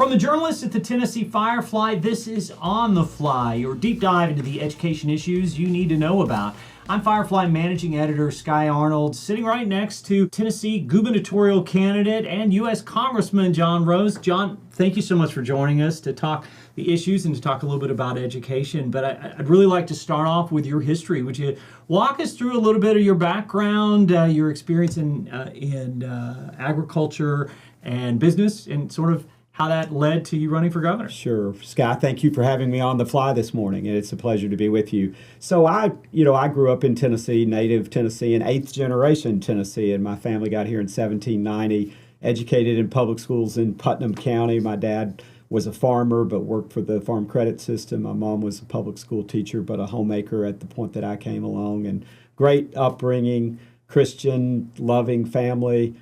From the journalists at the Tennessee Firefly, this is On the Fly, your deep dive into the education issues you need to know about. I'm Firefly Managing Editor Sky Arnold, sitting right next to Tennessee gubernatorial candidate and U.S. Congressman John Rose. John, thank you so much for joining us to talk the issues and to talk a little bit about education. But I'd really like to start off with your history. Would you walk us through a little bit of your background, your experience in agriculture and business, and sort of how that led to you running for governor? Sure. Scott, thank you for having me on the fly this morning, and it's a pleasure to be with you. So I grew up in Tennessee, native Tennessee, and eighth generation Tennessee, and my family got here in 1790, educated in public schools in Putnam County. My dad was a farmer but worked for the Farm Credit System. My mom was a public school teacher but a homemaker at the point that I came along, and great upbringing, Christian, loving family.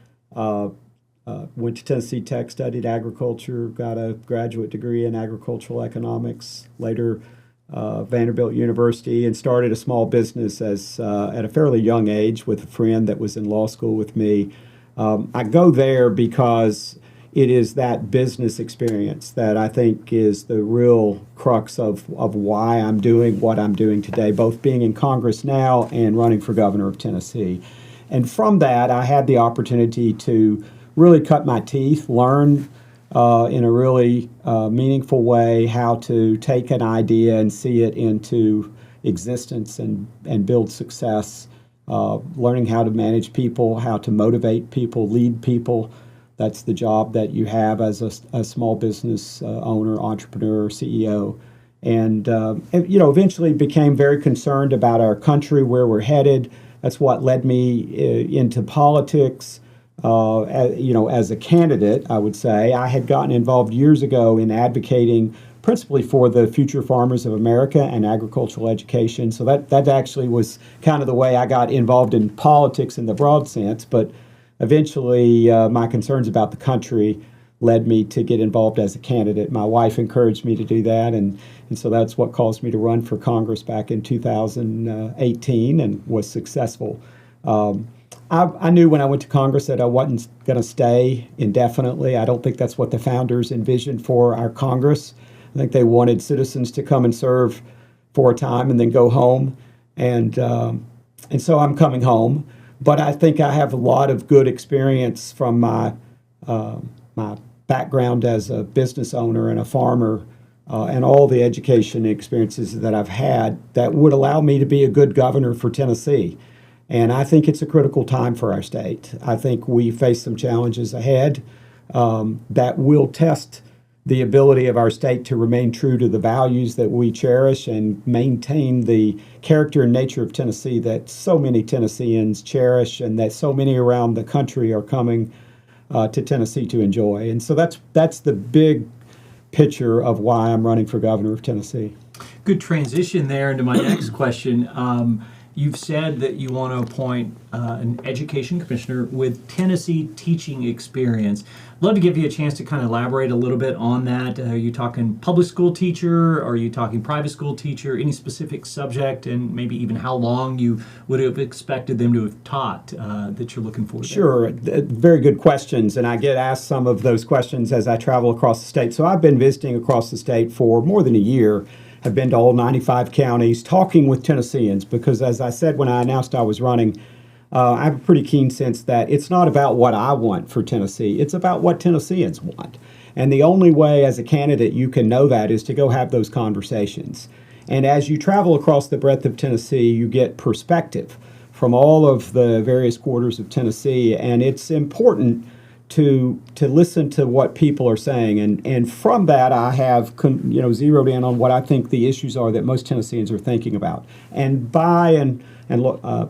Went to Tennessee Tech, studied agriculture, got a graduate degree in agricultural economics, later Vanderbilt University, and started a small business at a fairly young age with a friend that was in law school with me. I go there because it is that business experience that I think is the real crux of why I'm doing what I'm doing today, both being in Congress now and running for governor of Tennessee. And from that, I had the opportunity to really cut my teeth, learn in a really meaningful way how to take an idea and see it into existence and build success, learning how to manage people, how to motivate people, lead people. That's the job that you have as a small business owner, entrepreneur, CEO. And eventually became very concerned about our country, where we're headed. That's what led me into politics. As a candidate, I would say, I had gotten involved years ago in advocating principally for the future farmers of America and agricultural education. So that actually was kind of the way I got involved in politics in the broad sense. But eventually, my concerns about the country led me to get involved as a candidate. My wife encouraged me to do that, and so that's what caused me to run for Congress back in 2018 and was successful. I knew when I went to Congress that I wasn't going to stay indefinitely. I don't think that's what the founders envisioned for our Congress. I think they wanted citizens to come and serve for a time and then go home. And so I'm coming home. But I think I have a lot of good experience from my background as a business owner and a farmer and all the education experiences that I've had that would allow me to be a good governor for Tennessee. And I think it's a critical time for our state. I think we face some challenges ahead that will test the ability of our state to remain true to the values that we cherish and maintain the character and nature of Tennessee that so many Tennesseans cherish and that so many around the country are coming to Tennessee to enjoy. And so that's the big picture of why I'm running for governor of Tennessee. Good transition there into my next question. You've said that you want to appoint an education commissioner with Tennessee teaching experience. I'd love to give you a chance to kind of elaborate a little bit on that. Are you talking public school teacher? Are you talking private school teacher? Any specific subject, and maybe even how long you would have expected them to have taught that you're looking for there? Sure. Very good questions, and I get asked some of those questions as I travel across the state. So I've been visiting across the state for more than a year. I've been to all 95 counties talking with Tennesseans because, as I said when I announced I was running, I have a pretty keen sense that it's not about what I want for Tennessee. It's about what Tennesseans want. And the only way as a candidate you can know that is to go have those conversations. And as you travel across the breadth of Tennessee, you get perspective from all of the various quarters of Tennessee. And it's important to listen to what people are saying, and from that I have zeroed in on what I think the issues are that most Tennesseans are thinking about. And far and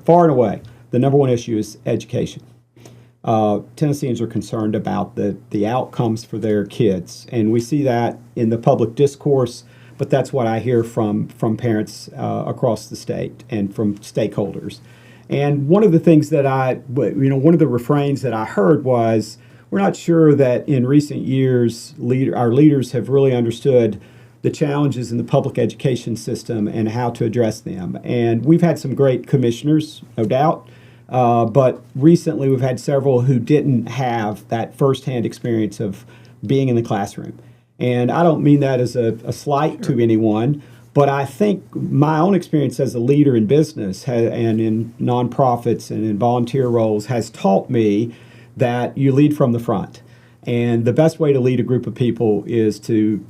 away, the number one issue is education. Tennesseans are concerned about the outcomes for their kids, and we see that in the public discourse. But that's what I hear from parents across the state and from stakeholders. And one of the things that one of the refrains that I heard was, we're not sure that in recent years our leaders have really understood the challenges in the public education system and how to address them. And we've had some great commissioners, no doubt, but recently we've had several who didn't have that firsthand experience of being in the classroom And I don't mean that as a slight to anyone, but I think my own experience as a leader in business and in nonprofits and in volunteer roles has taught me that you lead from the front. And the best way to lead a group of people is to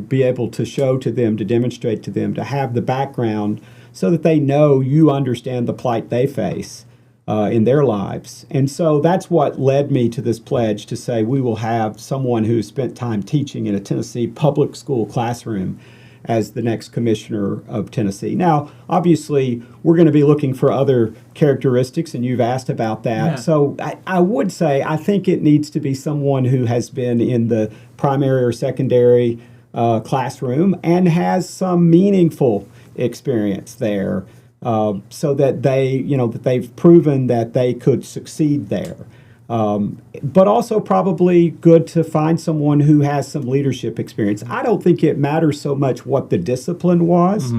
be able to show to them, to demonstrate to them, to have the background so that they know you understand the plight they face in their lives. And so that's what led me to this pledge to say we will have someone who spent time teaching in a Tennessee public school classroom as the next commissioner of Tennessee. Now, obviously, we're going to be looking for other characteristics, and you've asked about that. Yeah. So I would say I think it needs to be someone who has been in the primary or secondary classroom and has some meaningful experience there, so that that they've proven that they could succeed there. But also probably good to find someone who has some leadership experience. I don't think it matters so much what the discipline was,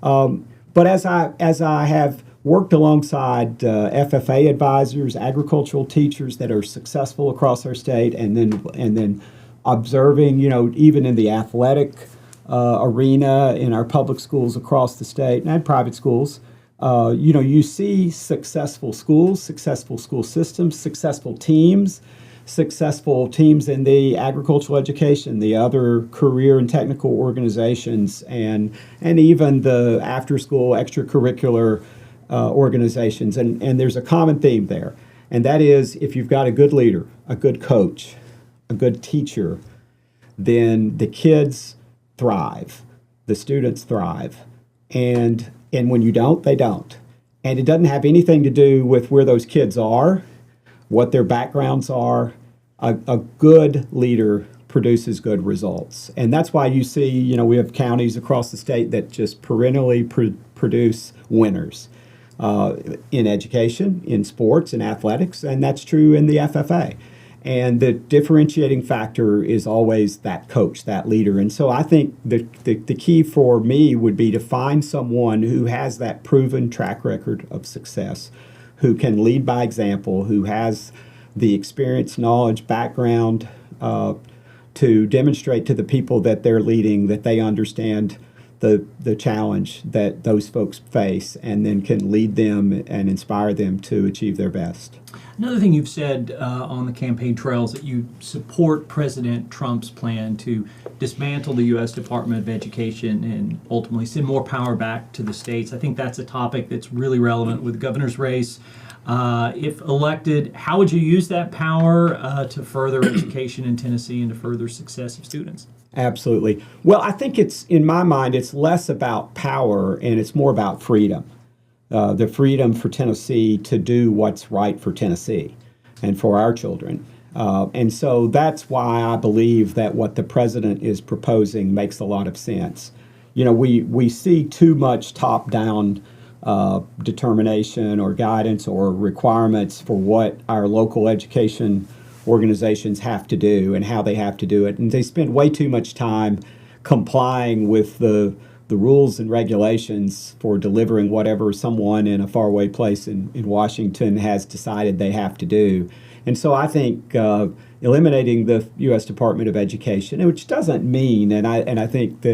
but as I have worked alongside FFA advisors, agricultural teachers that are successful across our state, and then observing, even in the athletic arena in our public schools across the state and private schools. You see successful schools, successful school systems, successful teams in the agricultural education, the other career and technical organizations, and even the after-school extracurricular organizations. And there's a common theme there, and that is if you've got a good leader, a good coach, a good teacher, then the kids thrive, the students thrive, and when you don't, they don't. And it doesn't have anything to do with where those kids are, what their backgrounds are. A good leader produces good results. And that's why you see, we have counties across the state that just perennially produce winners in education, in sports, in athletics, and that's true in the FFA. And the differentiating factor is always that coach, that leader. And so I think the key for me would be to find someone who has that proven track record of success, who can lead by example, who has the experience, knowledge, background to demonstrate to the people that they're leading that they understand the challenge that those folks face, and then can lead them and inspire them to achieve their best. Another thing you've said on the campaign trail is that you support President Trump's plan to dismantle the U.S. Department of Education and ultimately send more power back to the states. I think that's a topic that's really relevant with the governor's race. If elected, how would you use that power to further education in Tennessee and to further success of students? Absolutely. Well, I think in my mind, it's less about power and it's more about freedom. The freedom for Tennessee to do what's right for Tennessee and for our children. And so that's why I believe that what the president is proposing makes a lot of sense. We see too much top-down determination or guidance or requirements for what our local education organizations have to do and how they have to do it. And they spend way too much time complying with the rules and regulations for delivering whatever someone in a faraway place in Washington has decided they have to do. And so I think eliminating the U.S. Department of Education, which doesn't mean, and I think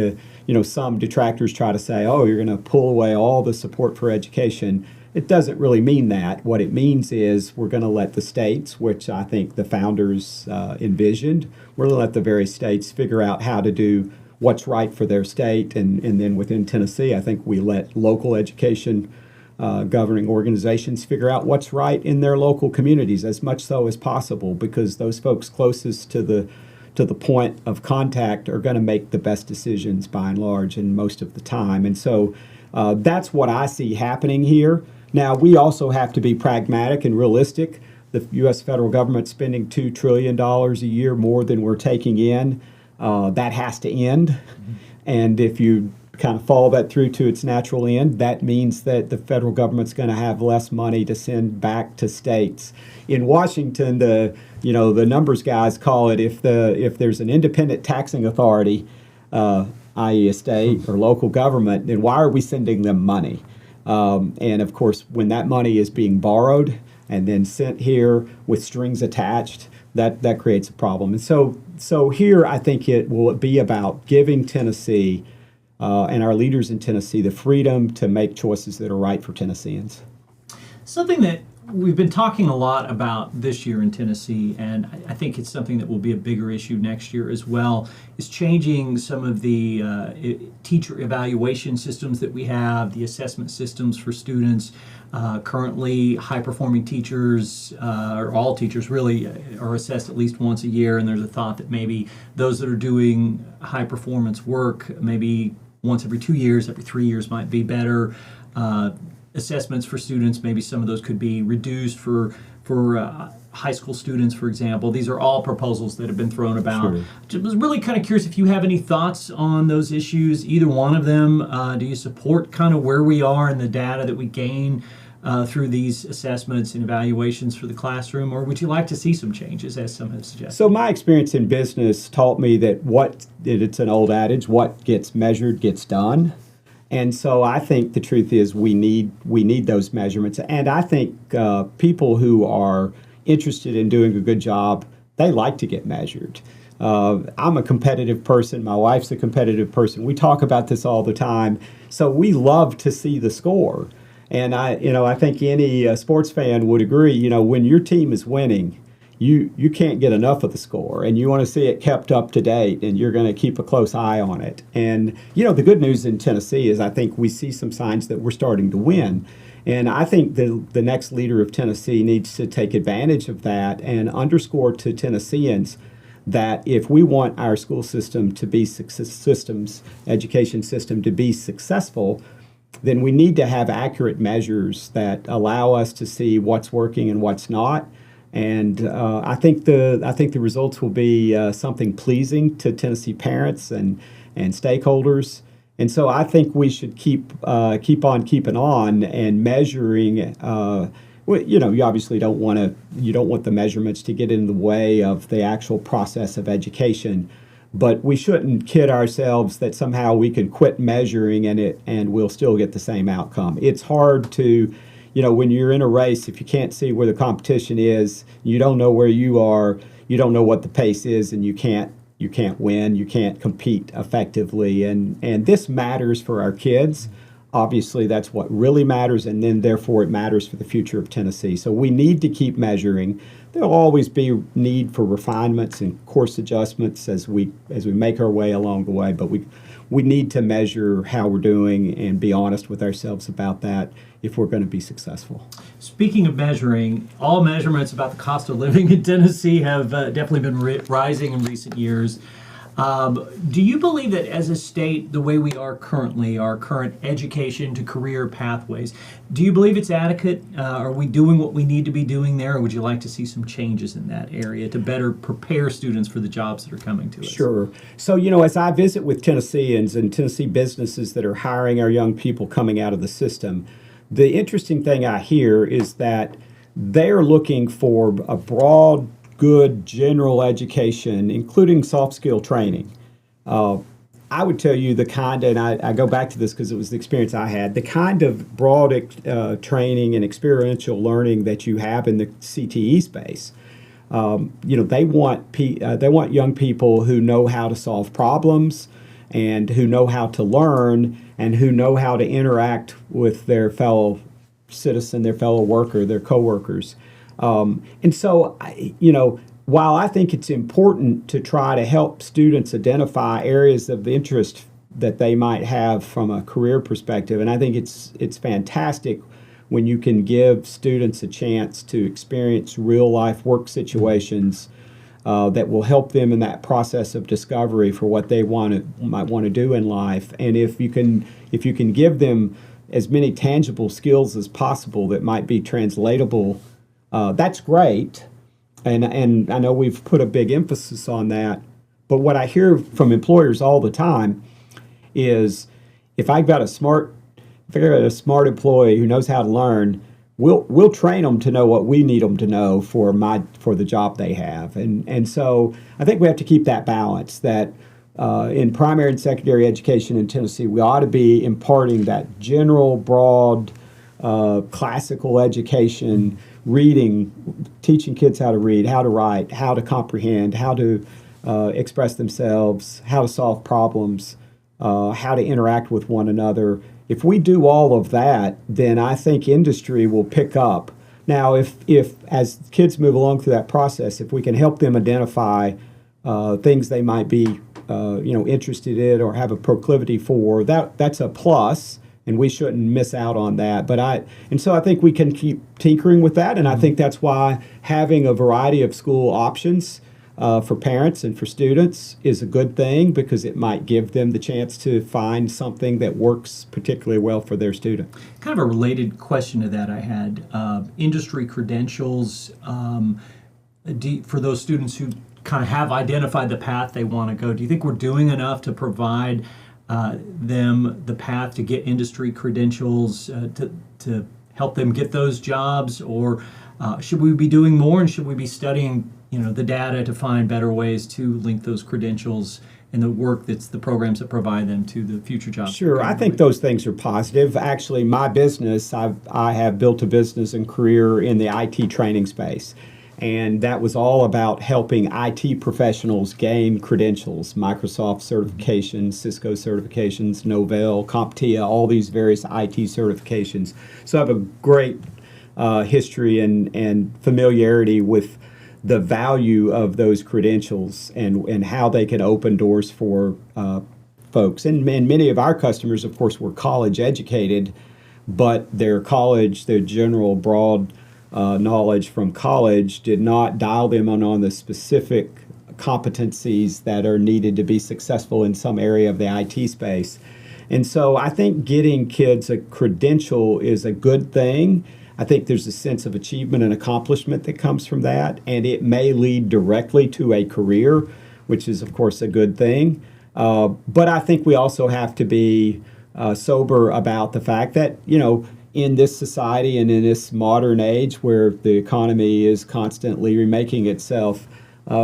some detractors try to say, oh, you're going to pull away all the support for education. It doesn't really mean that. What it means is we're going to let the states, which I think the founders envisioned, we're going to let the various states figure out how to do what's right for their state. And then within Tennessee, I think we let local education governing organizations figure out what's right in their local communities as much so as possible, because those folks closest to the point of contact are going to make the best decisions by and large and most of the time. And so that's what I see happening here. Now, we also have to be pragmatic and realistic. The U.S. federal government spending $2 trillion a year more than we're taking in. That has to end. Mm-hmm. And if you kind of follow that through to its natural end, that means that the federal government's going to have less money to send back to states. In Washington, the numbers guys call it if there's an independent taxing authority, i.e. a state or local government, then why are we sending them money? And of course, when that money is being borrowed and then sent here with strings attached, that creates a problem. And so here I think it will be about giving Tennessee and our leaders in Tennessee the freedom to make choices that are right for Tennesseans. Something that we've been talking a lot about this year in Tennessee, and I think it's something that will be a bigger issue next year as well, is changing some of the teacher evaluation systems that we have, the assessment systems for students. Currently, high-performing teachers, or all teachers really, are assessed at least once a year, and there's a thought that maybe those that are doing high-performance work, maybe once every 2 years, every 3 years might be better. Assessments for students, maybe some of those could be reduced for high school students, for example. These are all proposals that have been thrown about. Sure. I was really kind of curious if you have any thoughts on those issues, either one of them. Do you support kind of where we are and the data that we gain through these assessments and evaluations for the classroom, or would you like to see some changes, as some have suggested? So my experience in business taught me that it's an old adage, what gets measured gets done. And so I think the truth is we need those measurements. And I think people who are interested in doing a good job, they like to get measured. I'm a competitive person. My wife's a competitive person. We talk about this all the time. So we love to see the score. And I think any sports fan would agree, when your team is winning, you can't get enough of the score, and you want to see it kept up to date, and you're going to keep a close eye on it. And, the good news in Tennessee is I think we see some signs that we're starting to win. And I think the next leader of Tennessee needs to take advantage of that and underscore to Tennesseans that if we want our school system to be education system to be successful, then we need to have accurate measures that allow us to see what's working and what's not. And I think the results will be something pleasing to Tennessee parents and stakeholders. And so I think we should keep on keeping on and measuring. You obviously don't want the measurements to get in the way of the actual process of education, but we shouldn't kid ourselves that somehow we can quit measuring and we'll still get the same outcome. It's hard to. When you're in a race, if you can't see where the competition is, you don't know where you are, you don't know what the pace is, and you can't win, you can't compete effectively. And this matters for our kids. Obviously, that's what really matters, and then therefore it matters for the future of Tennessee. So we need to keep measuring. There'll always be need for refinements and course adjustments as we make our way along the way, but we need to measure how we're doing and be honest with ourselves about that if we're going to be successful. Speaking of measuring, all measurements about the cost of living in Tennessee have definitely been rising in recent years. Do you believe that as a state, the way we are currently, our current education to career pathways, do you believe it's adequate? Are we doing what we need to be doing there, or would you like to see some changes in that area to better prepare students for the jobs that are coming to us? Sure. So, as I visit with Tennesseans and Tennessee businesses that are hiring our young people coming out of the system, the interesting thing I hear is that they're looking for a broad, good general education, including soft skill training. I would tell you the kind, and I go back to this because it was the experience I had, the kind of broad training and experiential learning that you have in the CTE space. They want young people who know how to solve problems and who know how to learn and who know how to interact with their fellow citizen, their fellow worker, their coworkers. And so, while I think it's important to try to help students identify areas of interest that they might have from a career perspective, and I think it's fantastic when you can give students a chance to experience real life work situations that will help them in that process of discovery for what they might want to do in life. And if you can give them as many tangible skills as possible that might be translatable, that's great. And I know we've put a big emphasis on that. But what I hear from employers all the time is if I've got a smart employee who knows how to learn, we'll train them to know what we need them to know for the job they have. And so I think we have to keep that balance that in primary and secondary education in Tennessee, we ought to be imparting that general, broad, classical education reading, teaching kids how to read, how to write, how to comprehend, how to express themselves, how to solve problems, how to interact with one another. If we do all of that, then I think industry will pick up. Now, if as kids move along through that process, if we can help them identify things they might be interested in or have a proclivity for, that's a plus, and we shouldn't miss out on that. So I think we can keep tinkering with that, and I think that's why having a variety of school options for parents and for students is a good thing, because it might give them the chance to find something that works particularly well for their student. Kind of a related question to that I had. Industry credentials, for those students who kind of have identified the path they want to go, do you think we're doing enough to provide them the path to get industry credentials to help them get those jobs? Or should we be doing more, and should we be studying the data to find better ways to link those credentials and the work the programs that provide them to the future jobs? Sure, I think those things are positive. Actually, my business, I have built a business and career in the IT training space. And that was all about helping IT professionals gain credentials, Microsoft certifications, Cisco certifications, Novell, CompTIA, all these various IT certifications. So I have a great history and familiarity with the value of those credentials and how they can open doors for folks. And many of our customers, of course, were college educated, but their general broad knowledge from college did not dial them on the specific competencies that are needed to be successful in some area of the IT space. And so I think getting kids a credential is a good thing. I think there's a sense of achievement and accomplishment that comes from that, and it may lead directly to a career, which is, of course, a good thing. But I think we also have to be sober about the fact that, in this society and in this modern age where the economy is constantly remaking itself,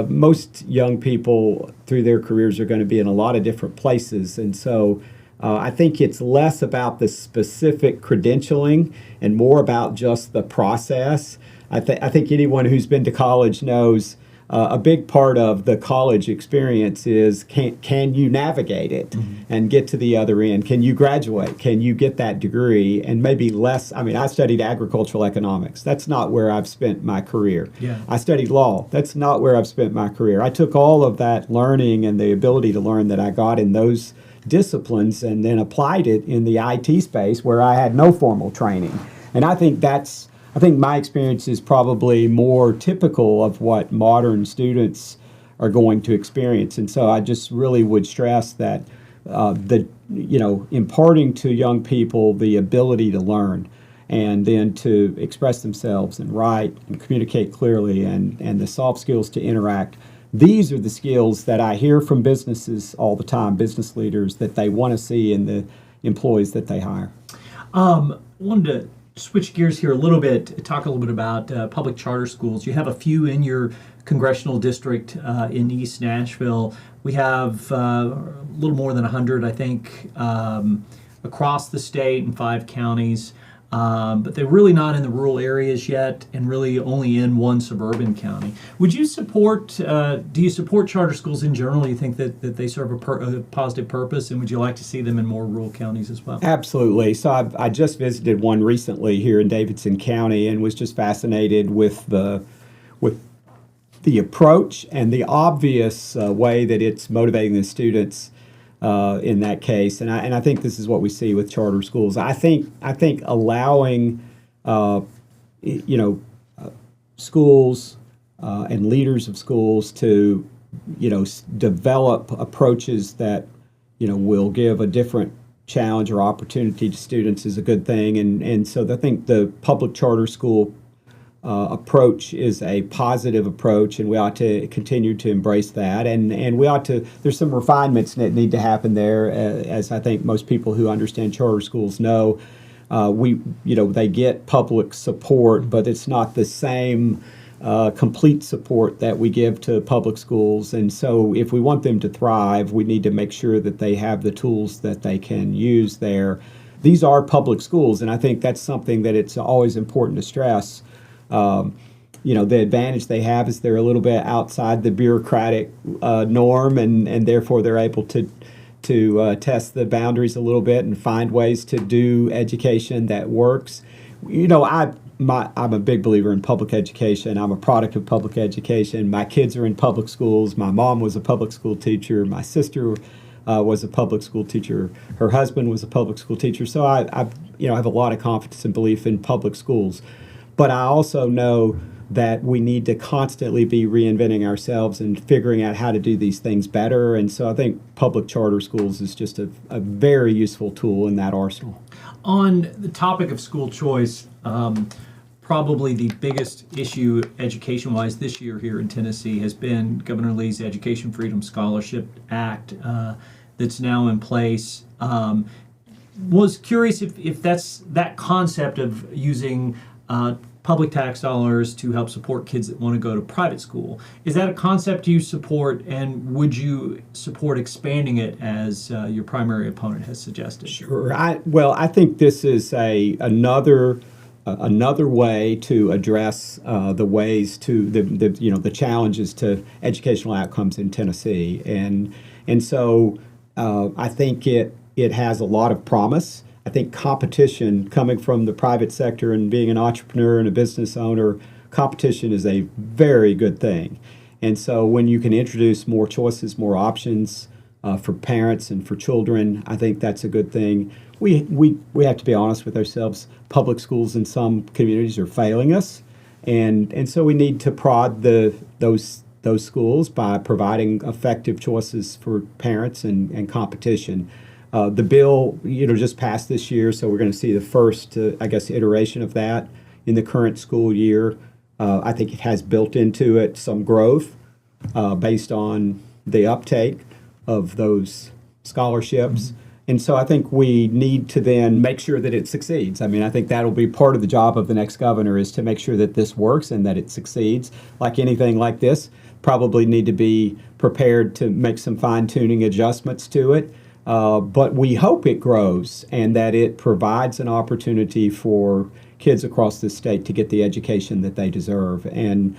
most young people through their careers are going to be in a lot of different places. And so I think it's less about the specific credentialing and more about just the process. I think anyone who's been to college knows a big part of the college experience is can you navigate it and get to the other end? Can you graduate? Can you get that degree? And maybe less. I mean, I studied agricultural economics. That's not where I've spent my career. Yeah. I studied law. That's not where I've spent my career. I took all of that learning and the ability to learn that I got in those disciplines and then applied it in the IT space where I had no formal training. And I think my experience is probably more typical of what modern students are going to experience. And so I just really would stress that imparting to young people the ability to learn and then to express themselves and write and communicate clearly and the soft skills to interact. These are the skills that I hear from businesses all the time, business leaders, that they want to see in the employees that they hire. Wanted to switch gears here a little bit, talk a little bit about public charter schools. You have a few in your congressional district in East Nashville. We have a little more than 100, I think, across the state in 5 counties. But they're really not in the rural areas yet, and really only in one suburban county. Would you support? Do you support charter schools in general? Do you think that they serve a positive purpose, and would you like to see them in more rural counties as well? Absolutely. So I just visited one recently here in Davidson County, and was just fascinated with the approach and the obvious way that it's motivating the students. In that case, and I think this is what we see with charter schools. I think allowing schools and leaders of schools to develop approaches that will give a different challenge or opportunity to students is a good thing, and so I think the public charter school approach is a positive approach, and we ought to continue to embrace that. And we ought to. There's some refinements that need to happen there, as I think most people who understand charter schools know. They get public support, but it's not the same complete support that we give to public schools. And so, if we want them to thrive, we need to make sure that they have the tools that they can use there. These are public schools, and I think that's something that it's always important to stress. The advantage they have is they're a little bit outside the bureaucratic norm, and therefore they're able to test the boundaries a little bit and find ways to do education that works. I'm a big believer in public education. I'm a product of public education. My kids are in public schools. My mom was a public school teacher. My sister was a public school teacher. Her husband was a public school teacher. So I have a lot of confidence and belief in public schools. But I also know that we need to constantly be reinventing ourselves and figuring out how to do these things better. And so I think public charter schools is just a very useful tool in that arsenal. On the topic of school choice, probably the biggest issue education-wise this year here in Tennessee has been Governor Lee's Education Freedom Scholarship Act that's now in place. Was curious if that's that concept of using public tax dollars to help support kids that want to go to private school. Is that a concept you support, and would you support expanding it as your primary opponent has suggested? Sure. I think this is another way to address the ways to the challenges to educational outcomes in Tennessee, and so I think it has a lot of promise. I think competition coming from the private sector and being an entrepreneur and a business owner, competition is a very good thing. And so when you can introduce more choices, more options for parents and for children, I think that's a good thing. We have to be honest with ourselves. Public schools in some communities are failing us. And so we need to prod those schools by providing effective choices for parents and competition. The bill, just passed this year, so we're going to see the first, iteration of that in the current school year. I think it has built into it some growth based on the uptake of those scholarships. Mm-hmm. And so I think we need to then make sure that it succeeds. I mean, I think that'll be part of the job of the next governor, is to make sure that this works and that it succeeds. Like anything like this, probably need to be prepared to make some fine-tuning adjustments to it. But we hope it grows and that it provides an opportunity for kids across the state to get the education that they deserve. And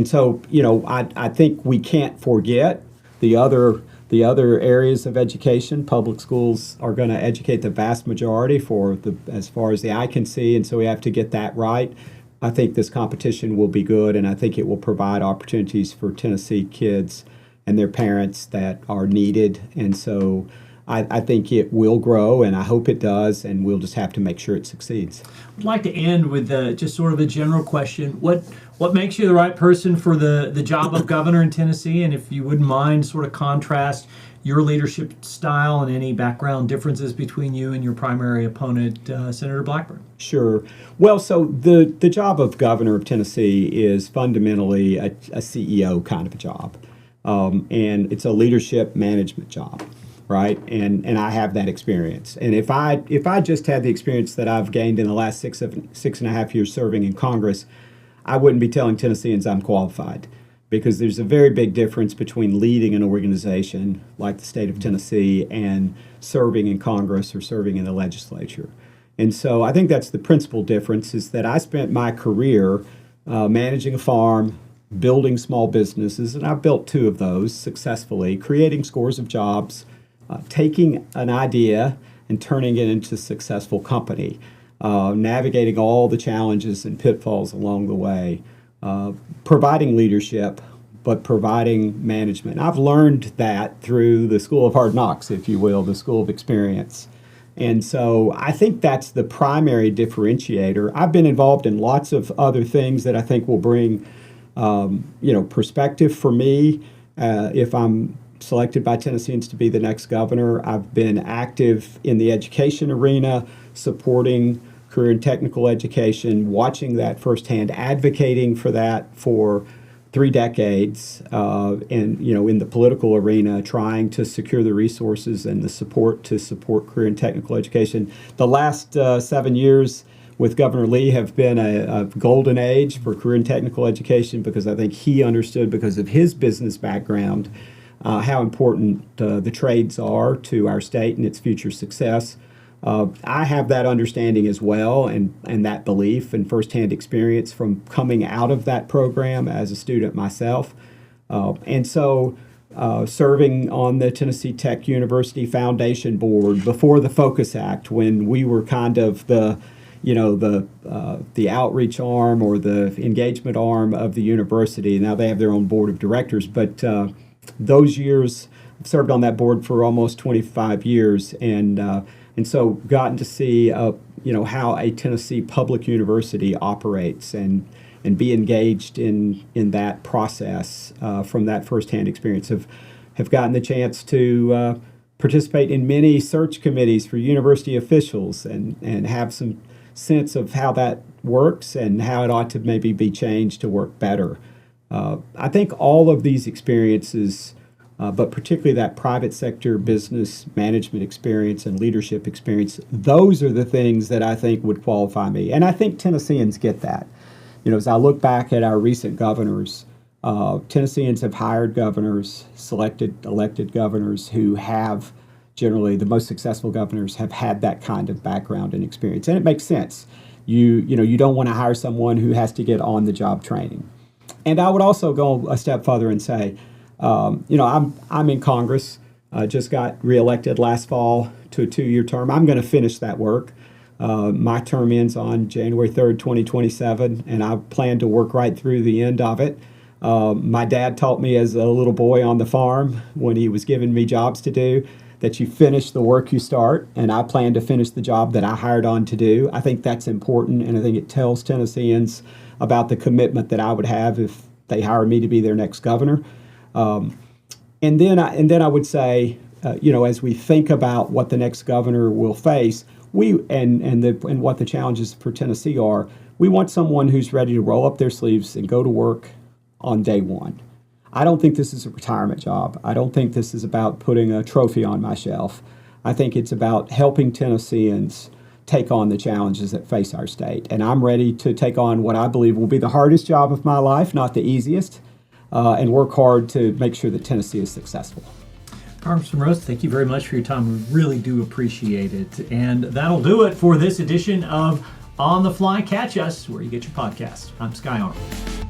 so, I think we can't forget the other areas of education. Public schools are going to educate the vast majority as far as the eye can see, and so we have to get that right. I think this competition will be good, and I think it will provide opportunities for Tennessee kids and their parents that are needed. And so I think it will grow, and I hope it does, and we'll just have to make sure it succeeds. I'd like to end with just sort of a general question. What makes you the right person for the job of governor in Tennessee? And if you wouldn't mind, sort of contrast your leadership style and any background differences between you and your primary opponent, Senator Blackburn. Sure. Well, so the job of governor of Tennessee is fundamentally a CEO kind of a job. And it's a leadership management job, right? And I have that experience. And if I just had the experience that I've gained in the last six and a half years serving in Congress, I wouldn't be telling Tennesseans I'm qualified, because there's a very big difference between leading an organization like the state of Tennessee and serving in Congress or serving in the legislature. And so I think that's the principal difference, is that I spent my career managing a farm, building small businesses, and I've built 2 of those successfully, creating scores of jobs, taking an idea and turning it into a successful company, navigating all the challenges and pitfalls along the way, providing leadership, but providing management. I've learned that through the School of Hard Knocks, if you will, the School of Experience. And so I think that's the primary differentiator. I've been involved in lots of other things that I think will bring perspective for me if I'm selected by Tennesseans to be the next governor. I've been active in the education arena, supporting career and technical education, watching that firsthand, advocating for that for 3 decades, and in the political arena, trying to secure the resources and the support to support career and technical education. The last 7 years with Governor Lee have been a golden age for career and technical education, because I think he understood, because of his business background, how important the trades are to our state and its future success. I have that understanding as well, and that belief and firsthand experience from coming out of that program as a student myself. And so serving on the Tennessee Tech University Foundation Board before the Focus Act, when we were kind of the outreach arm or the engagement arm of the university. Now they have their own board of directors, but those years I've served on that board for almost 25 years, and so gotten to see how a Tennessee public university operates and be engaged in that process from that firsthand experience. Have gotten the chance to participate in many search committees for university officials and have some sense of how that works and how it ought to maybe be changed to work better. I think all of these experiences, but particularly that private sector business management experience and leadership experience, those are the things that I think would qualify me. And I think Tennesseans get that. As I look back at our recent governors, Tennesseans have hired governors, elected governors who have generally the most successful governors have had that kind of background and experience. And it makes sense. You don't want to hire someone who has to get on the job training. And I would also go a step further and say, I'm in Congress, just got reelected last fall to a 2-year term. I'm going to finish that work. My term ends on January 3rd, 2027, and I plan to work right through the end of it. My dad taught me as a little boy on the farm when he was giving me jobs to do that you finish the work you start, and I plan to finish the job that I hired on to do. I think that's important, and I think it tells Tennesseans about the commitment that I would have if they hire me to be their next governor. And then I would say, as we think about what the next governor will face, and what the challenges for Tennessee are, we want someone who's ready to roll up their sleeves and go to work on day one. I don't think this is a retirement job. I don't think this is about putting a trophy on my shelf. I think it's about helping Tennesseans take on the challenges that face our state. And I'm ready to take on what I believe will be the hardest job of my life, not the easiest, and work hard to make sure that Tennessee is successful. Congressman Rose, thank you very much for your time. We really do appreciate it. And that'll do it for this edition of On the Fly. Catch us where you get your podcast. I'm Sky Arnold.